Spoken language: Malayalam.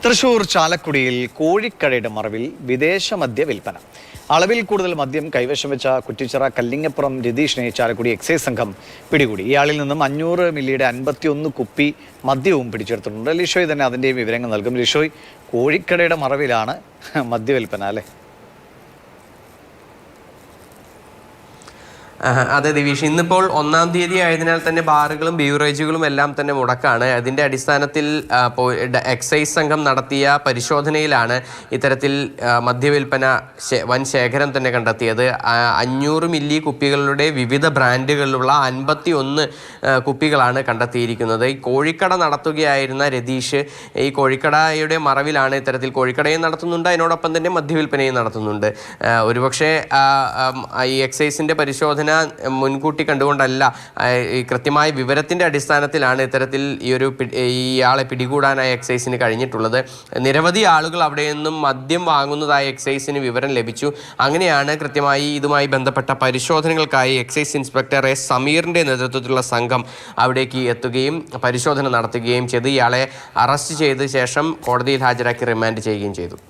തൃശൂർ ചാലക്കുടിയിൽ കോഴിക്കടയുടെ മറവിൽ വിദേശ മദ്യ വിൽപ്പന. അളവിൽ കൂടുതൽ മദ്യം കൈവശം വെച്ച കുറ്റിച്ചിറ കല്ലിങ്ങപ്പുറം രതീഷിനെ ചാലക്കുടി എക്സൈസ് സംഘം പിടികൂടി. ഇയാളിൽ നിന്നും 500 മില്ലിയുടെ 51 കുപ്പി മദ്യവും പിടിച്ചെടുത്തിട്ടുണ്ട്. ലിഷോയ് തന്നെ അതിൻ്റെ വിവരങ്ങൾ നൽകും. ലിഷോയ്, കോഴിക്കടയുടെ മറവിലാണ് മദ്യവിൽപ്പന അല്ലേ? അതെ ദിവിഷ്, ഇന്നിപ്പോൾ 1-ാം തീയതി ആയതിനാൽ തന്നെ ബാറുകളും ബീവറേജുകളും എല്ലാം തന്നെ മുടക്കാണ്. അതിൻ്റെ അടിസ്ഥാനത്തിൽ എക്സൈസ് സംഘം നടത്തിയ പരിശോധനയിലാണ് ഇത്തരത്തിൽ മദ്യവിൽപ്പന വൻ ശേഖരം തന്നെ കണ്ടെത്തിയത്. 500 മില്ലി കുപ്പികളുടെ വിവിധ ബ്രാൻഡുകളിലുള്ള 51 കുപ്പികളാണ് കണ്ടെത്തിയിരിക്കുന്നത്. ഈ കോഴിക്കട നടത്തുകയായിരുന്ന രതീഷ് ഈ കോഴിക്കടയുടെ മറവിലാണ് ഇത്തരത്തിൽ കോഴിക്കടയും നടത്തുന്നുണ്ട്, അതിനോടൊപ്പം തന്നെ മദ്യവിൽപ്പനയും നടത്തുന്നുണ്ട്. ഒരുപക്ഷെ ഈ എക്സൈസിൻ്റെ പരിശോധന മുൻകൂട്ടി കണ്ടുകൊണ്ടല്ല, കൃത്യമായ വിവരത്തിൻ്റെ അടിസ്ഥാനത്തിലാണ് ഇത്തരത്തിൽ ഇയാളെ പിടികൂടാനായി എക്സൈസിന് കഴിഞ്ഞിട്ടുള്ളത്. നിരവധി ആളുകൾ അവിടെ നിന്നും മദ്യം വാങ്ങുന്നതായി എക്സൈസിന് വിവരം ലഭിച്ചു. അങ്ങനെയാണ് കൃത്യമായി ഇതുമായി ബന്ധപ്പെട്ട പരിശോധനകൾക്കായി എക്സൈസ് ഇൻസ്പെക്ടർ എസ് സമീറിൻ്റെ നേതൃത്വത്തിലുള്ള സംഘം അവിടേക്ക് എത്തുകയും പരിശോധന നടത്തുകയും ചെയ്ത് ഇയാളെ അറസ്റ്റ് ചെയ്ത ശേഷം കോടതിയിൽ ഹാജരാക്കി റിമാൻഡ് ചെയ്യുകയും ചെയ്തു.